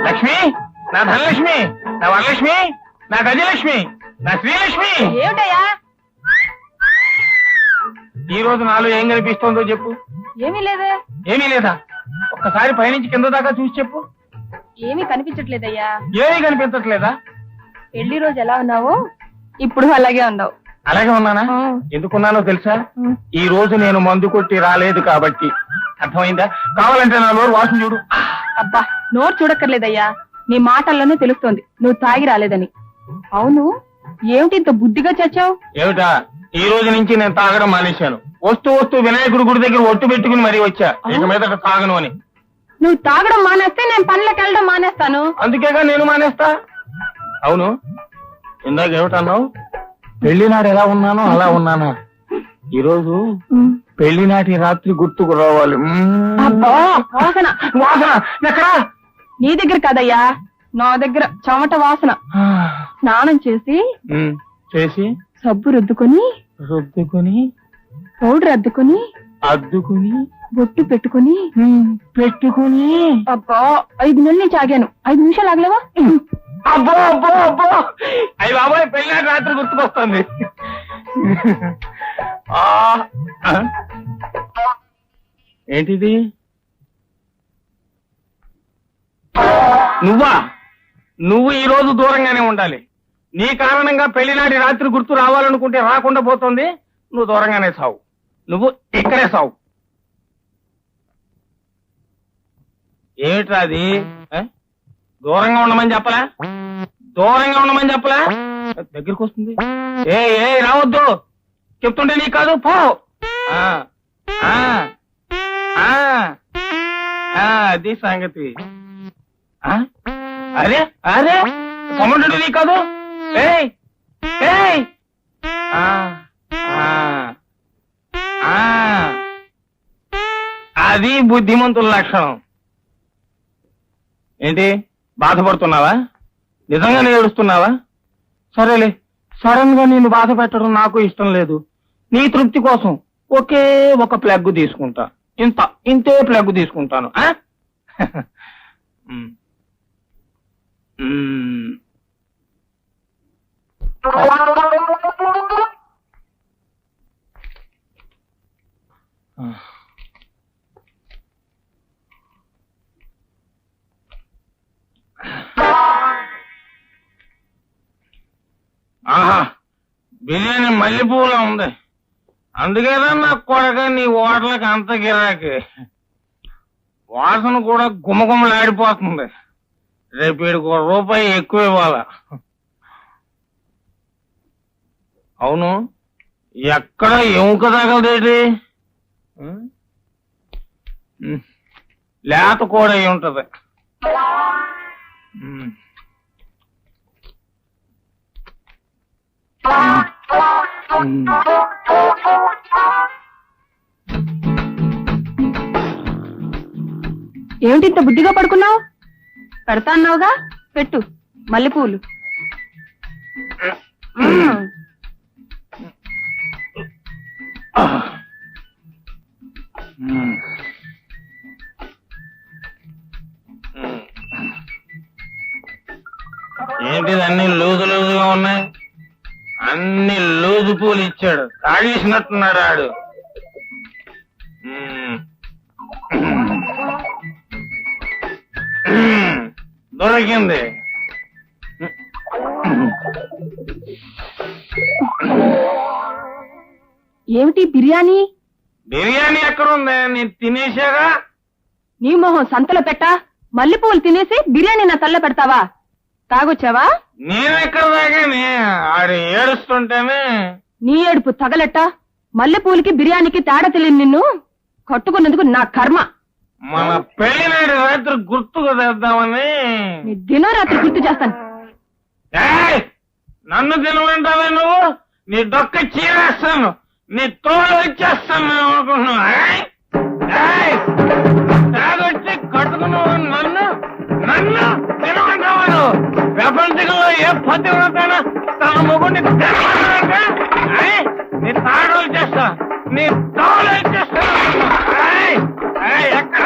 లక్ష్మి, నా ధనలక్ష్మి, నా వరలక్ష్మి, నా గజలక్ష్మి, నా శ్రీలక్ష్మి. ఏమిటయ్యా? ఈ రోజు నాలో ఏం కనిపిస్తోందో చెప్పు. ఏమీ లేదే. ఏమీ లేదా? ఒక్కసారి పైనుంచి కింద దాకా చూసి చెప్పు. ఏమీ కనిపించట్లేదయ్యా. ఏమీ కనిపించట్లేదా? పెళ్లి రోజు ఎలా ఉన్నావు, ఇప్పుడు అలాగే ఉన్నావు. అలాగే ఉన్నానా? ఎందుకున్నానో తెలుసా? ఈ రోజు నేను మందు కొట్టి రాలేదు కాబట్టి. అర్థమైందా? కావాలంటే నా నోరు వాసన చూడు. అబ్బా, నోరు చూడక్కర్లేదయ్యా, నీ మాటల్లోనే తెలుస్తోంది నువ్వు తాగి రాలేదని. అవును, ఏమిటి ఇంత బుద్ధిగా చచ్చావు? ఏమిటా? ఈ రోజు నుంచి నేను తాగడం మానేశాను. వస్తూ వినాయకుడి గుడి దగ్గర ఒట్టు పెట్టుకుని మరీ వచ్చా, ఇక మీద తాగను అని. నువ్వు తాగడం మానేస్తే నేను పనులకు వెళ్ళడం మానేస్తాను. అందుకేగా నేను మానేస్తా. అవును, ఇందాక ఏమిటన్నావు? పెళ్లినాడు ఎలా ఉన్నానో అలా ఉన్నానా? ఈరోజు పెళ్లినాటి రాత్రి గుర్తుకు రావాలి. వాసన వాసన ఎక్కడా? నీ దగ్గర కాదయ్యా, నా దగ్గర చెమట వాసన. స్నానం చేసి సబ్బు రుద్దుకొని పౌడర్ అద్దుకొని బొట్టు పెట్టుకుని అబ్బా 5 నెలల నుంచి ఆగాను. 5 నిమిషాలు ఆగలేవా? అబ్బో అయ్యి బాబాయ్, పెళ్ళినాటి రాత్రి గుర్తుకొస్తుంది. ఏంటిది? నువ్వు ఈ రోజు దూరంగానే ఉండాలి. నీ కారణంగా పెళ్లినాటి రాత్రి గుర్తు రావాలనుకుంటే రాకుండా పోతుంది. నువ్వు దూరంగానే సావు. నువ్వు ఇక్కడే సావు. ఏమిట్రా అది? దూరంగా ఉండమని చెప్పలా? దగ్గరికి వస్తుంది. ఏ రావద్దు చెప్తుంటే నీకు కాదు, పో. అది సంగతి. అరే కమండు నీకు కాదు. అది బుద్ధిమంతుల లక్షణం. ఏంటి, బాధపడుతున్నావా? నిజంగానే ఏడుస్తున్నావా? సరేలే, సడన్ గా నేను బాధ పెట్టడం నాకు ఇష్టం లేదు. నీ తృప్తి కోసం ఒకే ఒక ప్లగ్ తీసుకుంటా. ఇంతే ప్లగ్ తీసుకుంటాను. ఆహా, బిర్యానీ మల్లెపూలా ఉంది. అందుకేనా నాకు కొడక నీ ఓటలకు అంత గిరాకి. వాసన కూడా గుమగుమలాడిపోతుంది. రేపు ₹1 ఎక్కువ ఇవ్వాలా? అవును, ఎక్కడ ఎముక తగలదేటి? లేత కూడా అయి ఉంటది. ఏమిటి ఇంత బుద్ధిగా పడుకున్నావు? పెడతా అన్నావుగా, పెట్టు మల్లెపూలు. ఏంటిది అన్ని లూజుగా ఉన్నాయి? అన్ని లూజు పూలు ఇచ్చాడు, తాగేసినట్టున్నాడు ఆడు. దొరికింది. ఏమిటి బిర్యానీ? బిర్యానీ ఎక్కడుంది? నేను తినేసాగా. నీ మొహం సంతలో పెట్టా, మల్లెపూలు తినేసి బిర్యానీ నా తల్ల పెడతావా? తాగొచ్చావా? నేనెక్కడ తాగాని? ఆడు ఏడుస్తుంటేనే. నీ ఏడుపు తగలెట్ట. మల్లెపూలకి బిర్యానీకి తేడా తెలియని నిన్ను కట్టుకున్నందుకు నా కర్మ. మన పెళ్లినాడు రాత్రి గుర్తుకు తెద్దామని. నీ దినరాత్రి గుర్తు చేస్తాను. నన్ను తినమంటావా నువ్వు? నీ డొక్క చీరేస్తాను, నీ తోలు వచ్చేస్తాను అనుకుంటున్నా. తాగొచ్చి కట్టుకున్నావు నన్ను తినమంటావా నువ్వు? ప్రపంచంలో ఏ పతివ్రతైనా తన మొగుడిని తినమంటారంటే నీ తాడు వచ్చేస్తా, నీ తోలు వచ్చేస్తా. ఎక్కడ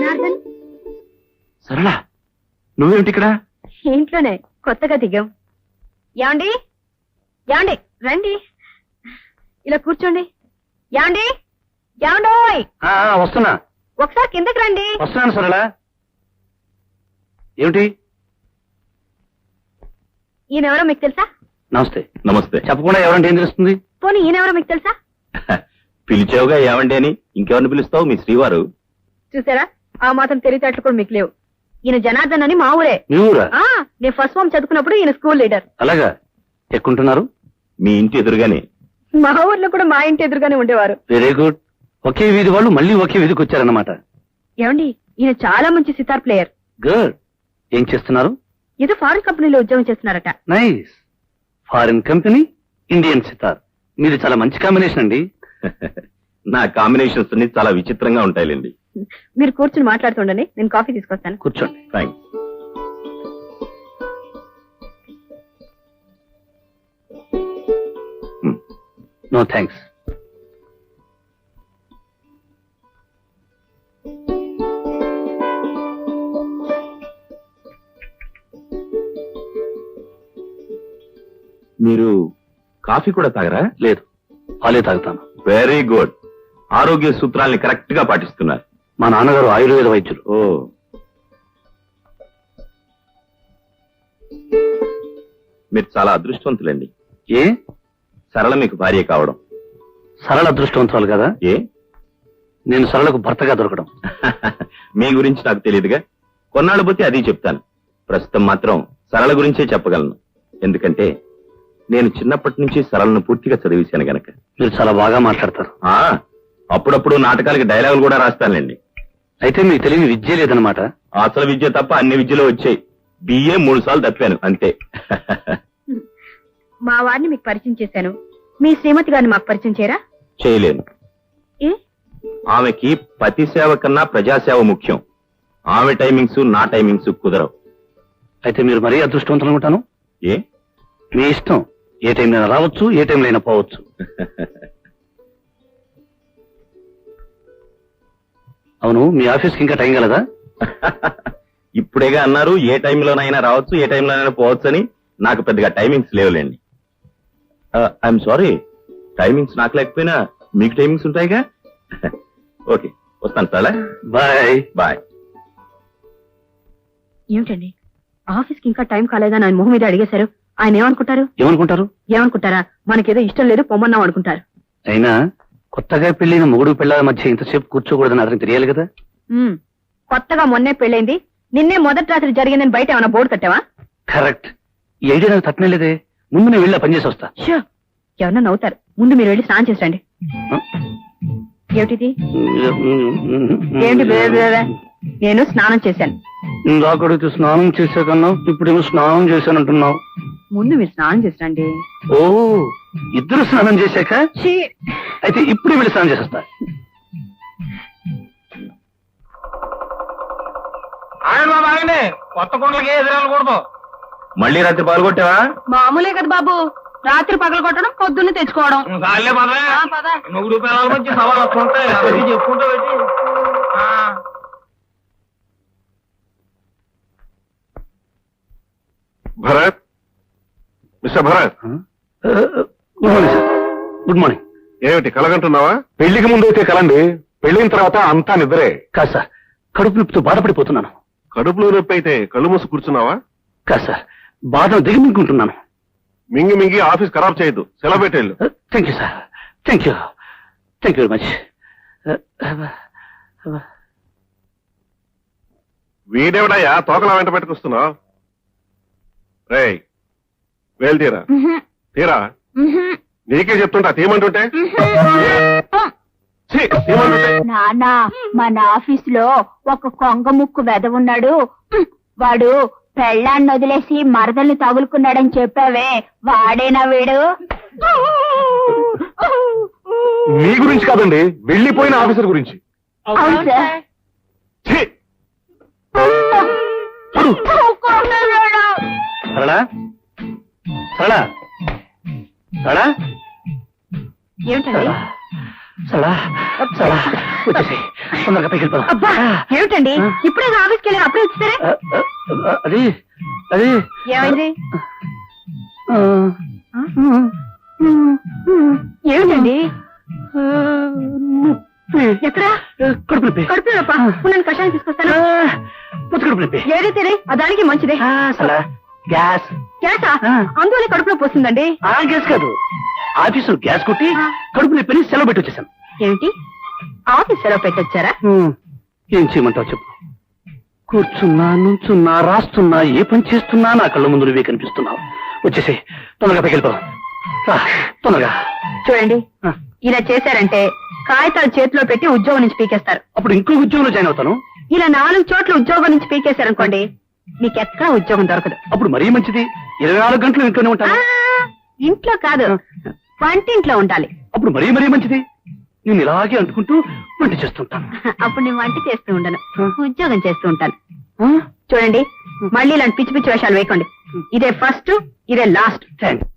జనార్దన్, సరళ నువ్వేమిటి ఇక్కడ? ఇంట్లోనే కొత్తగా దిగాం. యాండి యాండి రండి, ఇలా కూర్చోండి. యాండి యాండోయ్, వస్తున్నా. ఒకసారి కిందకి రండి. వస్తున్నాను సరళ. ఏమిటి? ఈయనెవరో మీకు తెలుసా? నమస్తే. నమస్తే. చెప్పకుండా ఎవరంటే ఏం తెలుస్తుంది? పోనీ ఈయనెవరో మీకు తెలుసా? పిలిచావుగా ఏమండి అని, ఇంకెవరిని పిలుస్తావు? మీ శ్రీవారు. చూసారా, ఆ మాత్రం తెలివితేటలు కూడా మీకు లేవు. ఈయన జనార్దన్ అని మా ఊరే. మీ ఊరా? నేను ఫస్ట్ ఫార్మ్ చదువుకున్నప్పుడు ఈయన స్కూల్ లీడర్. అలాగా? ఎక్కుంటున్నారు? మీ ఇంటి ఎదురుగానే. మా ఊర్లో కూడా మా ఇంటి ఎదురుగానే ఉండేవారు. Very good. ఒకే వీధి వాళ్ళు మళ్ళీ ఒకే వీధికి వచ్చారన్నమాట. ఏమండి, ఈయన చాలా మంచి సితార్ ప్లేయర్. గుడ్. ఏం చేస్తున్నారు? ఏదో ఫారిన్ కంపెనీలో ఉద్యోగం చేస్తున్నారట. Nice. Foreign company, Indian sitar. మీరు చాలా మంచి కాంబినేషన్ అండి. నా కాంబినేషన్స్ అన్ని చాలా విచిత్రంగా ఉంటాయిలేండి. మీరు కూర్చుని మాట్లాడుతుండండి, నేను కాఫీ తీసుకొస్తాను. కూర్చోండి. థ్యాంక్స్. No thanks. మీరు కాఫీ కూడా తాగరా? లేదు, పాలే తాగుతాను. Very good. ఆరోగ్య సూత్రాల్ని కరెక్ట్ గా పాటిస్తున్నారు. మా నాన్నగారు ఆయుర్వేద వైద్యులు. ఓ, మీరు చాలా అదృష్టవంతులండి. ఏ? సరళ మీకు భార్య కావడం. సరళ అదృష్టవంతురాలు కదా? ఏ? నేను సరళకు భర్తగా దొరకడం. మీ గురించి నాకు తెలియదుగా. కొన్నాళ్ళు పోతే అది చెప్తాను. ప్రస్తుతం మాత్రం సరళ గురించే చెప్పగలను. ఎందుకంటే నేను చిన్నప్పటి నుంచి సరళను పూర్తిగా చదివేశాను గనక. మీరు చాలా బాగా మాట్లాడతారు. అప్పుడప్పుడు నాటకాలకి డైలాగులు కూడా రాస్తానులేండి. అయితే మీకు తెలియని విద్య లేదనమాట. అసలు విద్య తప్ప అన్ని విద్యలో వచ్చాయి. బిఏ 3 సార్లు తప్పాను అంతే. మా వారిని మీకు పరిచయం చేశాను. మీ శ్రీమతి గారిని మాకు పరిచయం చేయరా? చేయలేను. ఏ? ఆమెకి పతి సేవ కన్నా ప్రజాసేవ ముఖ్యం. ఆమె టైమింగ్స్ నా టైమింగ్స్ కుదరవు. అయితే మీరు మరీ అదృష్టవంతులు అనుకుంటాను. ఏ? మీ ఇష్టం. ఏ టైంలో రావచ్చు, ఏ టైంలో అయినా పోవచ్చు. అవును, మీ ఆఫీస్కి ఇంకా టైం కలదా? ఇప్పుడేగా అన్నారు ఏ టైంలోనైనా రావచ్చు, ఏ టైంలోనైనా పోవచ్చు అని. నాకు పెద్దగా టైమింగ్స్ లేవులేండి. ఐఎమ్ సారీ, టైమింగ్స్ నాకు లేకపోయినా మీకు టైమింగ్స్ ఉంటాయిగా. ఓకే, వస్తాను సార్. Bye bye. ఏమిటండి, ఆఫీస్కి ఇంకా టైం కాలేదని ఆయన మొహం మీద అడిగేశారు. ఆయన ఏమనుకుంటారు? ఏమనుకుంటారా? మనకేదో ఇష్టం లేదు, పొమ్మన్నాం అనుకుంటారు. అయినా కొత్తగా పెళ్లిన మొగుడు పిల్లల మధ్య ఇంతసేపు కూర్చోకూడదని అతనికి తెలియాలి కదా. కొత్తగా మొన్నే పెళ్ళైంది, నిన్నే మొదటి రాత్రి జరిగిందని బయట ఏమైనా బోర్డు కట్టావా? కరెక్ట్. ఈ ఐడియా నాకు తట్టనేలేదే. ముందు నేను వెళ్ళి పనిచేసి వస్తా. ఎవరన్నా నవ్వుతారు. ముందు మీరు వెళ్ళి స్నానం చేసండి. ఏమిటిది? ఏమిటి? నేను స్నానం చేశాను. ఇందాకడికి స్నానం చేసాకన్నా ఇప్పుడేమో స్నానం చేశానంటున్నావు. ముందు మీరు స్నానం చేసండి. ఓ, ఇద్దరు స్నానం చేశాక? అయితే ఇప్పుడు వెళ్ళి స్నానం చేసేస్తా. ఆగండి, కొత్త కొండలకి ఎదురెళ్ళకూడదు. మళ్ళీ రాత్రి పాల్గొట్టావా? మామూలే కదా బాబు, రాత్రి పగలు కొట్టడం, పొద్దున్నే తెచ్చుకోవడం. చాలే పద. మొగుడు పిల్లల మధ్య సవాళ్ళు వస్తుంటాయి. అది చెప్పుకుంటూ పెట్టి. Bharat, mister Bharat. Good morning sir. Good morning. ఏమిటి కలగంటున్నావా? పెళ్లికి ముందు అయితే కలండి, పెళ్లిన తర్వాత అంతా నిద్రే. కాదు సార్, కడుపు నొప్పితో బాధపడిపోతున్నాను. కడుపులో నొప్పి అయితే కళ్ళు మూసి కూర్చున్నావా? కాదు సార్, బాధను దిగమింగుకుంటున్నాను. మింగి మింగి ఆఫీస్ ఖరాబ్ చేయొద్దు, సెలవు పెట్టేళ్ళు. Thank you sir. Thank you very much. వీడేవిడయ్యా తోకలా వెంట పెట్టుకొస్తున్నావు? రేయ్, వేలు తీరా. తీరా, నీకే చెప్తుంటా తీయమంటుంటే. తీయమంటుంటే. నానా, మన ఆఫీస్ లో ఒక కొంగ ముక్కు వెద ఉన్నాడు. వాడు పెళ్ళాన్ని వదిలేసి మరదల్ని తగులుకున్నాడని చెప్పావే, వాడేనా వీడు? మీ గురించి కాదండి, వెళ్ళిపోయిన ఆఫీసర్ గురించి. అవును సార్. ఛీ! సరళా, సరళా, సరళా, ఏమిటండి? సరళా, సరళా. వచ్చేసి తొందరగా పైకి వెళ్ళిపోదాం. అబ్బా ఏమిటండి ఇప్పుడే ఆఫీస్కి వెళ్ళి అప్పుడే వచ్చారే అది అది ఏమైంది ఏమిటండి ఎక్కడ కడుపు నొప్పి. కడుపు నొప్పా? నేను కషాయం తీసుకొస్తాను. పొత్తు కడుపు నొప్పి. ఏదైతే ఆ దానికి మంచిదే. అసలు గ్యాస్ గ్యాసా? అందువల్ల కడుపు నొప్పి వస్తుందండి. ఆ గ్యాస్ కాదు, ఆఫీసులో గ్యాస్ కొట్టి కడుపు నొప్పిని సెలవు పెట్టి వచ్చేసాను. ఏమిటి ఆఫీస్ సెలవు పెట్టొచ్చారా? ఏం చేయమంటావు చెప్పు. కూర్చున్నా, నుంచున్నా, రాస్తున్నా, ఏ పని చేస్తున్నా నా కళ్ళ ముందు నువ్వే కనిపిస్తున్నావు. వచ్చేసి తొందరగా పైకి వెళ్ళిపోదాం. తొందరగా. చూడండి ఇలా చేశారంటే కాగితాలు చేతిలో పెట్టి ఉద్యోగం నుంచి పీకేస్తారు. అప్పుడు ఇంకో ఉద్యోగంలో జాయిన్ అవుతాను. ఇలా 4 చోట్ల ఉద్యోగం నుంచి పీకేశారనుకోండి మీకెక్కడా ఉద్యోగం దొరకదు. అప్పుడు మరీ మంచిది, 24 గంటలు ఇంట్లోనే ఉంటాను. ఇంట్లో కాదు వంటింట్లో ఉండాలి. అప్పుడు మరీ మరీ మంచిది, నేను ఇలాగే అంటుకుంటూ వంట చేస్తుంటాను. అప్పుడు నేను వంట చేస్తూ ఉండను, ఉద్యోగం చేస్తూ ఉంటాను. చూడండి మళ్ళీ ఇలాంటి పిచ్చి పిచ్చి వేషాలు వేయకండి. ఇదే ఫస్ట్, ఇదే లాస్ట్. థ్యాంక్స్.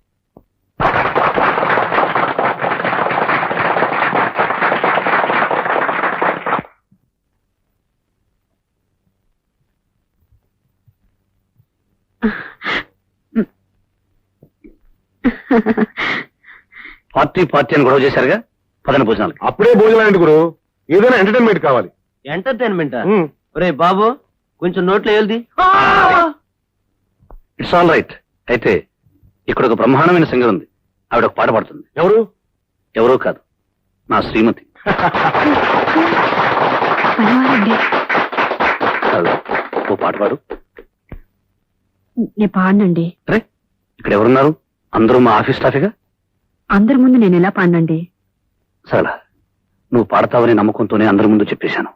పార్టీ అని గొడవ చేశారుగా, పదన భోజనాలకి. అప్పుడే భోజనాలండి గురు, ఏదైనా ఎంటర్టైన్మెంట్ కావాలి. ఎంటర్టైన్మెంట్ ఒరే బాబు కొంచెం నోట్లో వెళ్ది. It's all right. అయితే ఇక్కడ ఒక బ్రహ్మాండమైన సింగర్ ఉంది, ఆవిడ ఒక పాట పాడుతుంది. ఎవరు? ఎవరో కాదు, నా శ్రీమతి. కాదు, ఓ పాట పాడు. నేను పాడినండి. అరే ఇక్కడ ఎవరున్నారు? అందరూ మా ఆఫీస్ స్టాఫేగా. అందరి ముందు నేను ఎలా పాడినండి? సరళ, నువ్వు పాడతావని నమ్మకంతోనే అందరి ముందు చెప్పేశాను.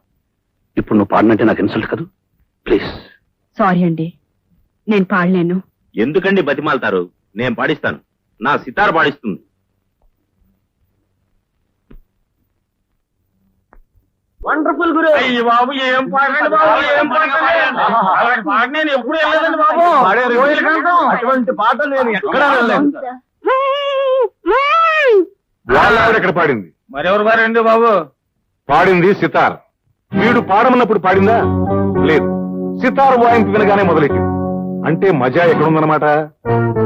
ఇప్పుడు నువ్వు పాడినంటే నాకు ఇన్సల్ట్ కదూ. ప్లీజ్. సారీ అండి, నేను పాడలేను. ఎందుకండి బతిమాలతారు? నేను పాడిస్తాను, నా సితార్ పాడిస్తుంది. వండర్ఫుల్ గురు. అయ్యి బాబు ఏం పాడండి బాబు, ఏం పాడండి. అలాంటి పాట నేను ఎప్పుడు వెళ్ళలేదండి బాబు. అటువంటి పాట నేను ఎక్కడా వెళ్ళలేదు. వాళ్ళ ఆవిడ ఎక్కడ పాడింది? మరెవరు పారండి బాబు? పాడింది సితార్. వీడు పాడమన్నప్పుడు పాడిందా? లేదు, సితార్ వాయింపు వినగానే మొదలెట్టింది. అంటే మజా ఎక్కడుందన్నమాట?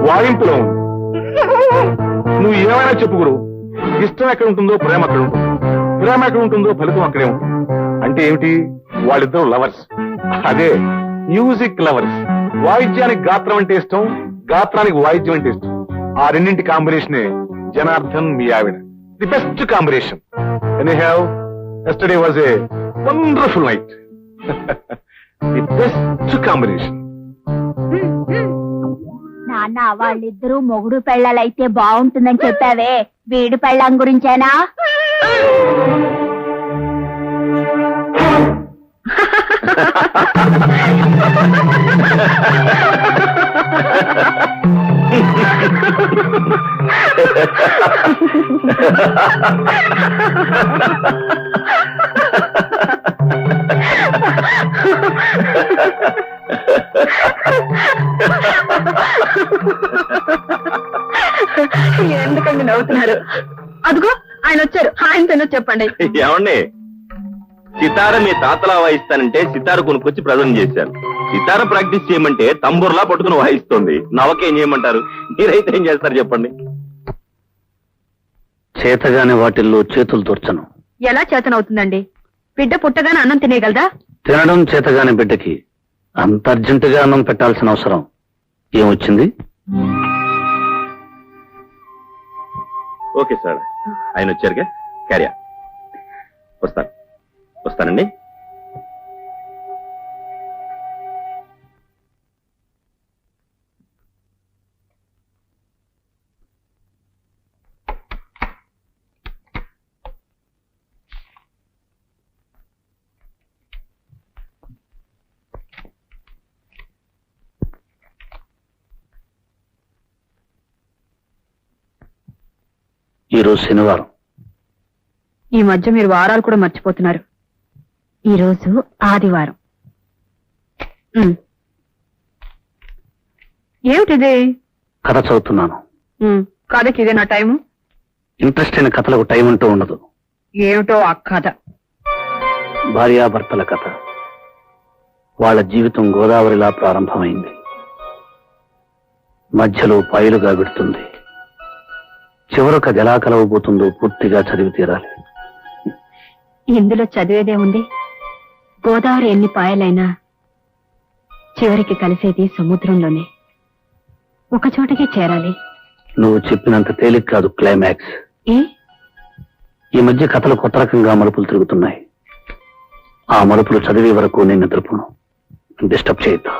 వాయింపులో ఉంది. నువ్వు ఏమైనా చెప్పు గురు, ఇష్టం ఎక్కడ ఉంటుందో ప్రేమ అక్కడ ఉంటుంది, ప్రేమ ఎక్కడ ఉంటుందో ఫలితం అక్కడే ఉంటుంది. అంటే ఏమిటి? వాళ్ళిద్దరు లవర్స్. అదే మ్యూజిక్ లవర్స్. వాయిద్యానికి గాత్రం అంటే ఇష్టం, గాత్రానికి వాయిద్యం అంటే ఇష్టం. ఆ రెండింటి కాంబినేషనే జనార్దన్ మీ ఆవిడ. The best combination. Anyhow, yesterday was a wonderful night. The best combination. నాన్న, వాళ్ళిద్దరూ మొగుడు పెళ్ళాలైతే బాగుంటుందని చెప్పావే, వీడి పెళ్ళాం గురించేనా? ఎందుకండి నవ్వుతున్నారు? అదిగో ఆయన వచ్చారు, ఆయనతో చెప్పండి. ఏమండి, సితార మీ తాతలా వాయిస్తానంటే సితార కొనుక్కొచ్చి ప్రజెంట్ చేశాను. సితార ప్రాక్టీస్ చేయమంటే తంబూర్లా పట్టుకుని వాయిస్తుంది. నవకేం చేయమంటారు? మీరైతే ఏం చేస్తారు చెప్పండి? చేతగానే వాటిల్లో చేతులు దూర్చను. ఎలా చేతనవుతుందండి? బిడ్డ పుట్టగానే అన్నం తినేయగలదా? తినడం చేతగానే బిడ్డకి అంత అర్జెంటుగా అన్నం పెట్టాల్సిన అవసరం ఏమొచ్చింది? ఓకే సార్, ఆయన వచ్చారుగా, క్యారియా. వస్తానండి. ఈరోజు శనివారం. ఈ మధ్య మీరు వారాలు కూడా మర్చిపోతున్నారు. ఈ రోజు ఆదివారం. ఏమిటిది? కథ చదువుతున్నాను. కథకి ఇదే నా టైము. ఇంట్రెస్ట్ అయిన కథలకు టైం అంటూ ఉండదు. ఏమిటో ఆ కథ. భార్యాభర్తల కథ. వాళ్ళ జీవితం గోదావరిలా ప్రారంభమైంది, మధ్యలో పాయలుగా విడుతుంది. చివరకు అది ఎలా కలవబోతుందో పూర్తిగా చదివి తీరాలి. ఇందులో చదివేదే ఉంది. గోదావరి ఎన్ని పాయలైనా చివరికి కలిసేది సముద్రంలోనే. ఒక చోటకే చేరాలి. నువ్వు చెప్పినంత తేలిక కాదు క్లైమాక్స్. ఏ ఈ మధ్య కథలు కొత్త రకంగా మలుపులు తిరుగుతున్నాయి. ఆ మలుపులు చదివే వరకు నేను నిద్రపోను. డిస్టర్బ్ చేయొద్దు.